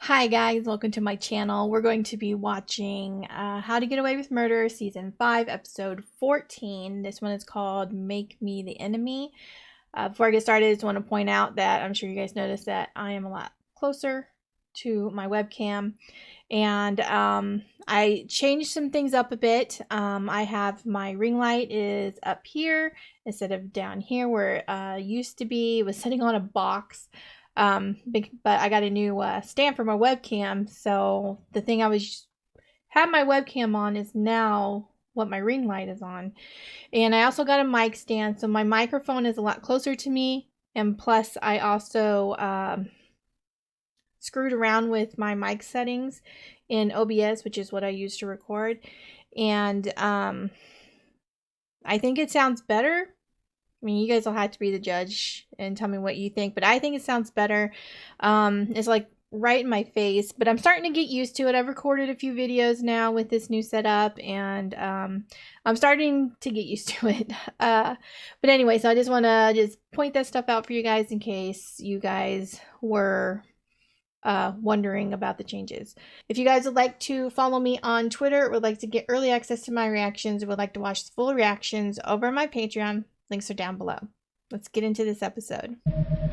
Hi guys, welcome to my channel. We're going to be watching How to Get Away with Murder Season 5, Episode 14. This one is called Make Me the Enemy. Before I get started, I just want to point out that I'm sure you guys noticed that I am a lot closer to my webcam. And I changed some things up a bit. I have my ring light is up here instead of down here where it used to be. It was sitting on a box. But I got a new stand for my webcam, so the thing had my webcam on is now what my ring light is on. And I also got a mic stand, so my microphone is a lot closer to me, and plus I also screwed around with my mic settings in OBS, which is what I use to record, and I think it sounds better. I mean, you guys will have to be the judge and tell me what you think, but I think it sounds better. It's like right in my face, but I'm starting to get used to it. I've recorded a few videos now with this new setup, and I'm starting to get used to it. But anyway, so I just want to just point that stuff out for you guys in case you guys were wondering about the changes. If you guys would like to follow me on Twitter, would like to get early access to my reactions, or would like to watch the full reactions over on my Patreon, links are down below. Let's get into this episode.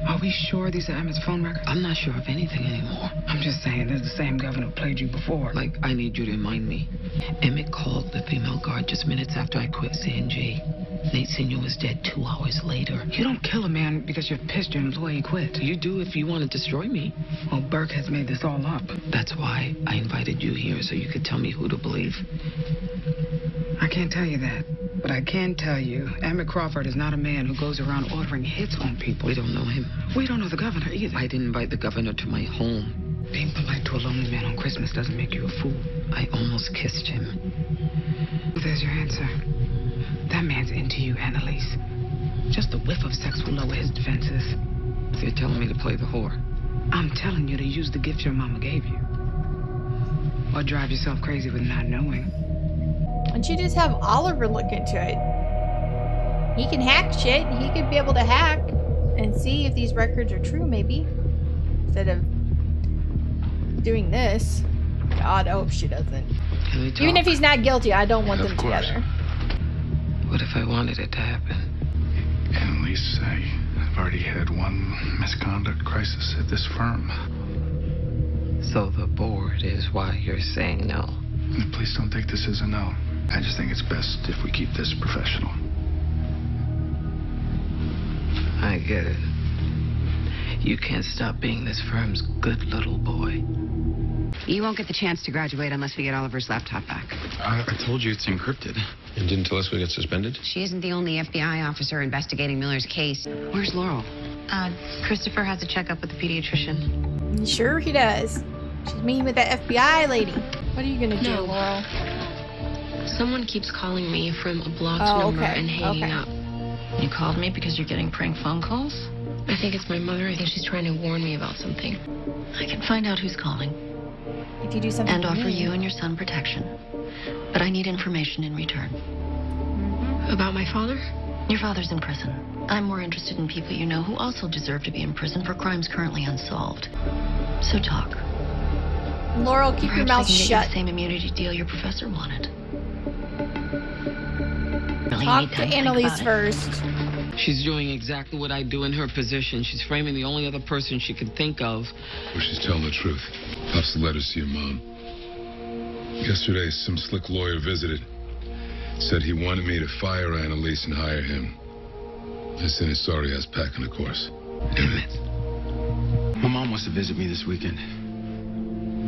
Are we sure these are Emmett's phone records? I'm not sure of anything anymore. I'm just saying, they're the same governor who played you before. Like, I need you to remind me. Emmett called the female guard just minutes after I quit C&G. Nate Sr. was dead 2 hours later. You don't kill a man because you're pissed your employee quit. You do if you want to destroy me. Well, Burke has made this all up. That's why I invited you here, so you could tell me who to believe. I can't tell you that. But I can tell you, Emmett Crawford is not a man who goes around ordering hits on people. We don't know him. We don't know the governor either. I didn't invite the governor to my home. Being polite to a lonely man on Christmas doesn't make you a fool. I almost kissed him. There's your answer. That man's into you, Annalise. Just a whiff of sex will lower his defenses. So you're telling me to play the whore? I'm telling you to use the gift your mama gave you. Or drive yourself crazy with not knowing. Why don't you just have Oliver look into it? He can hack shit. He could be able to hack and see if these records are true, maybe. Instead of doing this. God, I hope she doesn't. Even if he's not guilty, I don't want them together. What if I wanted it to happen? Annalise, I've already had one misconduct crisis at this firm. So the board is why you're saying no? Please don't take this as a no. I just think it's best if we keep this professional. I get it. You can't stop being this firm's good little boy. You won't get the chance to graduate unless we get Oliver's laptop back. I told you it's encrypted. And didn't tell us we got suspended? She isn't the only FBI officer investigating Miller's case. Where's Laurel? Christopher has a checkup with the pediatrician. Sure he does. She's meeting with that FBI lady. What are you gonna do, Laurel? Someone keeps calling me from a blocked number and hanging up. You called me because you're getting prank phone calls? I think it's my mother. I think she's trying to warn me about something. I can find out who's calling. If you do something and offer me. you and your son protection. But I need information in return. About my father? Your father's in prison. I'm more interested in people you know who also deserve to be in prison for crimes currently unsolved. So talk. Laurel, keep your mouth Perhaps I can get you shut. the same immunity deal your professor wanted. Really Talk to Annalise first. She's doing exactly what I do in her position. She's framing the only other person she could think of. Well, she's telling the truth. Pops the letters to your mom. Yesterday, some slick lawyer visited. Said he wanted me to fire Annalise and hire him. I sent his sorry ass packing, of course. Emmett. My mom wants to visit me this weekend.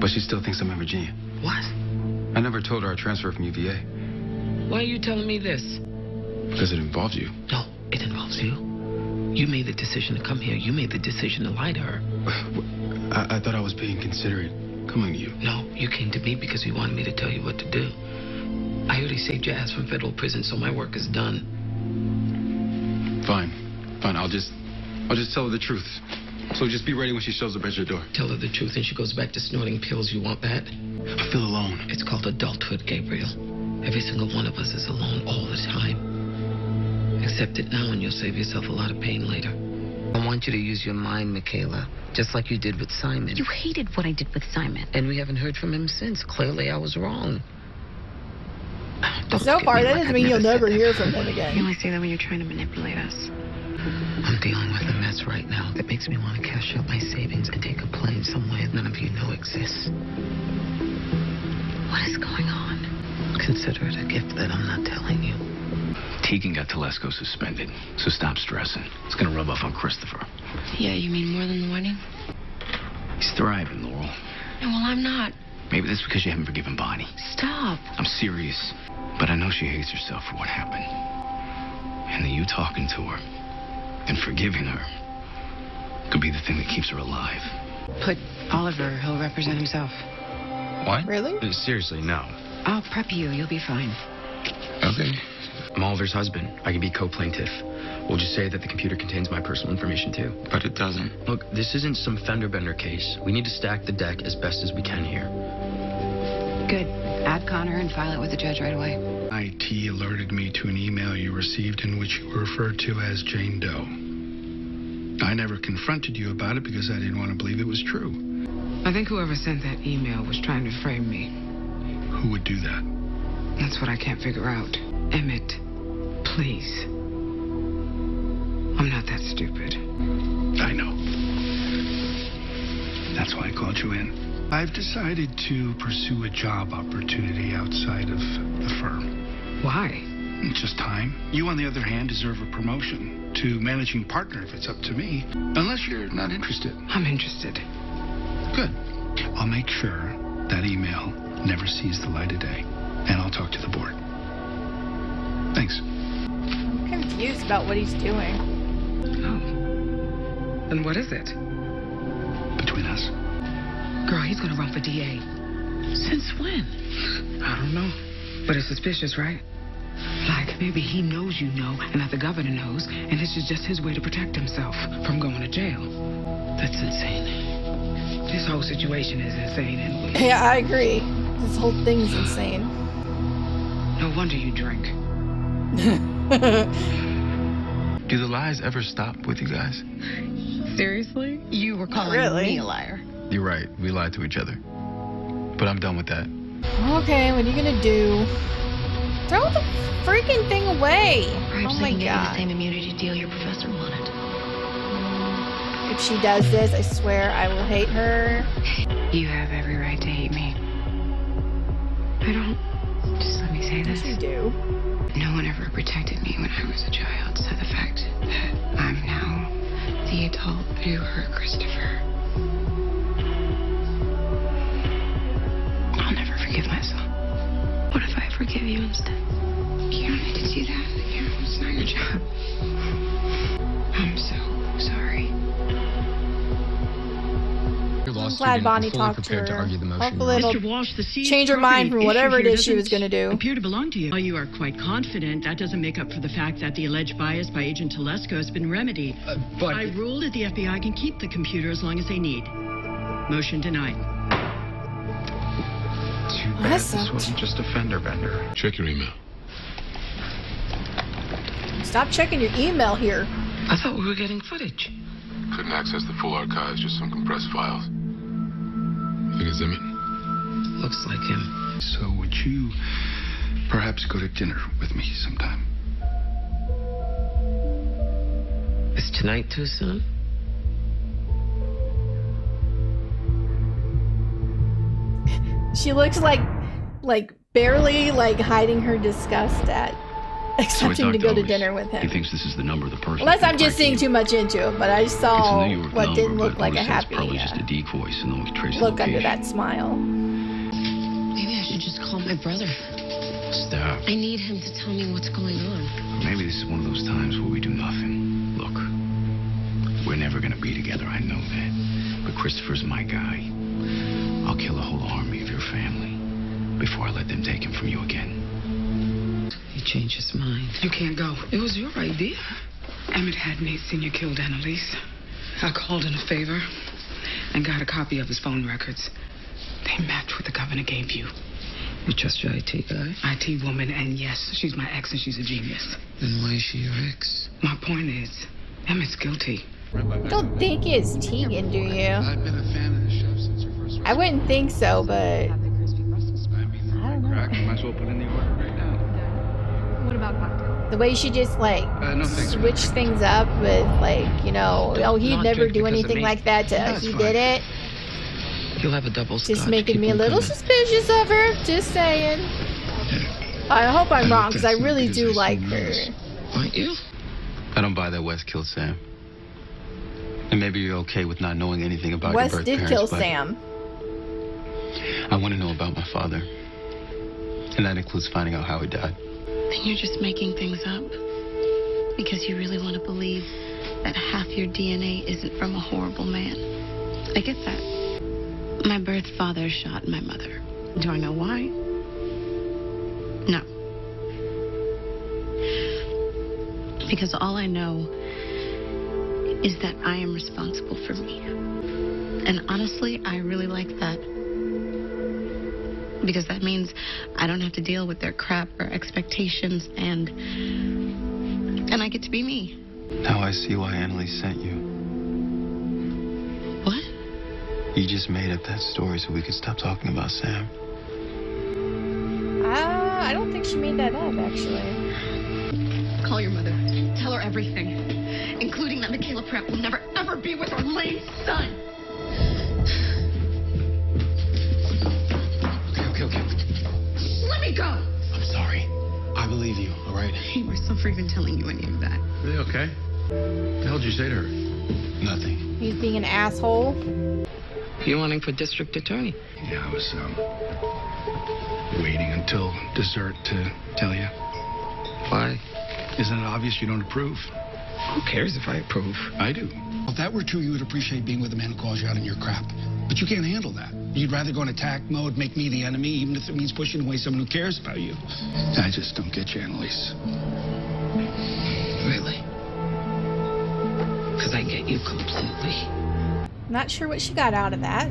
But she still thinks I'm in Virginia. What? I never told her I transferred from UVA. Why are you telling me this? Because it involves you. No, it involves you. You made the decision to come here. You made the decision to lie to her. I thought I was being considerate coming to you. No, you came to me because you wanted me to tell you what to do. I already saved your ass from federal prison, so my work is done. Fine. I'll just tell her the truth. So just be ready when she shows up at your door. Tell her the truth and she goes back to snorting pills. You want that? I feel alone. It's called adulthood, Gabriel. Every single one of us is alone all the time. Accept it now and you'll save yourself a lot of pain later. I want you to use your mind, Michaela, just like you did with Simon. You hated what I did with Simon. And we haven't heard from him since. Clearly, I was wrong. Don't So look at far, me that like doesn't I've mean you'll never said hear that. from him You again. only say that when you're trying to manipulate us. I'm dealing with a mess right now that makes me want to cash out my savings and take a plane somewhere none of you know exists. What is going on? Consider it a gift that I'm not telling you. Tegan got Telesco suspended, so stop stressing. It's gonna rub off on Christopher. Yeah, you mean more than the wedding? He's thriving, Laurel. No, well, I'm not. Maybe that's because you haven't forgiven Bonnie. Stop. I'm serious, but I know she hates herself for what happened. And that you talking to her and forgiving her could be the thing that keeps her alive. Put Oliver. He'll represent himself. What? Really? Seriously, no. I'll prep you. You'll be fine. Okay. I'm Oliver's husband. I can be co-plaintiff. We'll just say that the computer contains my personal information, too. But it doesn't. Look, this isn't some fender-bender case. We need to stack the deck as best as we can here. Good. Add Connor and file it with the judge right away. IT alerted me to an email you received in which you were referred to as Jane Doe. I never confronted you about it because I didn't want to believe it was true. I think whoever sent that email was trying to frame me. Who would do that? That's what I can't figure out. Emmett, please. I'm not that stupid. I know. That's why I called you in. I've decided to pursue a job opportunity outside of the firm. Why? It's just time. You, on the other hand, deserve a promotion to managing partner if it's up to me. Unless you're not interested. I'm interested. Good. I'll make sure that email never sees the light of day. And I'll talk to the board. Thanks. I'm confused about what he's doing. Oh. Then what is it? Between us. Girl, he's gonna run for DA. Since when? I don't know. But it's suspicious, right? Like, maybe he knows you know, and that the governor knows, and this is just his way to protect himself from going to jail. That's insane. This whole situation is insane anyway. Yeah, I agree. This whole thing's insane. No wonder you drink. Do the lies ever stop with you guys? Seriously? You were calling really. me a liar. You're right. We lied to each other. But I'm done with that. Okay, what are you gonna do? Throw the freaking thing away! Perhaps Oh they my can get you the god. same immunity deal your professor wanted. If she does this, I swear I will hate her. You have every right to hate me. I don't. Just let me say this. You do. No one ever protected me when I was a child, so the fact that I'm now the adult who hurt Christopher, I'll never forgive myself. What if I forgive you instead? You don't need to do that. It's not your job. I'm so sorry. I'm glad Bonnie talked to her. Hopefully it'll Mr. Walsh, the seized change her mind from property whatever it issue is she here was gonna do. appear to belong to you. While you are quite confident, that doesn't make up for the fact that the alleged bias by Agent Telesco has been remedied. But I ruled that the FBI can keep the computer as long as they need. Motion denied. Too Well, bad that this sucked. wasn't just a fender bender. Check your email. Stop checking your email here. I thought we were getting footage. Couldn't access the full archives, just some compressed files. Think it's Emmett? Looks like him. So would you perhaps go to dinner with me sometime? Is tonight too soon? She looks like barely hiding her disgust at accepting to go to dinner with He him. thinks this is the number of the person. Unless I'm who just seeing cracked too much into it, but I It's a saw New York what number, didn't look but like a Melissa says happy probably just a decoy, so no one can trace the look under location. that smile. Maybe I should just call my brother. Stop. I need him to tell me what's going on. Maybe this is one of those times where we do nothing. Look, we're never gonna be together, I know that. But Christopher's my guy. I'll kill a whole army of your family before I let them take him from you again. He changed his mind. You can't go. It was your idea. Emmett had Nate Sr. killed Annalise. I called in a favor and got a copy of his phone records. They match what the governor gave you. You trust your IT guy? IT woman, and yes, she's my ex and she's a genius. Then why is she your ex? My point is, Emmett's guilty. You don't think it's Tegan, do you? I've been a fan of the chef since her first I wouldn't think so, but I don't know. Might as well put in the order right now. What about cocktail? The way she just like No, thanks, switch things up with like, you know, oh, he'd Not never drink do because of anything me. like that till he did it. You'll have a double scotch. Just making Keep me a them little coming. suspicious of her. Just saying. I hope I'm wrong because I That's not really because do I like still her. miss. Aren't you? I don't buy that Wes killed Sam. And maybe you're okay with not knowing anything about Wes your birth did parents, kill but Sam. I want to know about my father. And that includes finding out how he died. Then you're just making things up. Because you really want to believe that half your DNA isn't from a horrible man. I get that. My birth father shot my mother. Do I know why? No. Because all I know is that I am responsible for me. And honestly, I really like that. Because that means I don't have to deal with their crap or expectations, and I get to be me. Now I see why Annalise sent you. What? You just made up that story so we could stop talking about Sam. I don't think she made that up, actually. Call your mother. Tell her everything. Including that Michaela Pratt will never, ever be with her lame son. Okay. Let me go! I'm sorry. I believe you, all right? I hate myself for even telling you any of that. Really okay? What the hell did you say to her? Nothing. He's being an asshole. You're running for district attorney. Yeah, I was waiting until dessert to tell you. Why? Isn't it obvious you don't approve? Who cares if I approve? I do. If that were true, you would appreciate being with a man who calls you out on your crap. But you can't handle that. You'd rather go in attack mode, make me the enemy, even if it means pushing away someone who cares about you. I just don't get you, Annalise. Really? Because I get you completely. Not sure what she got out of that.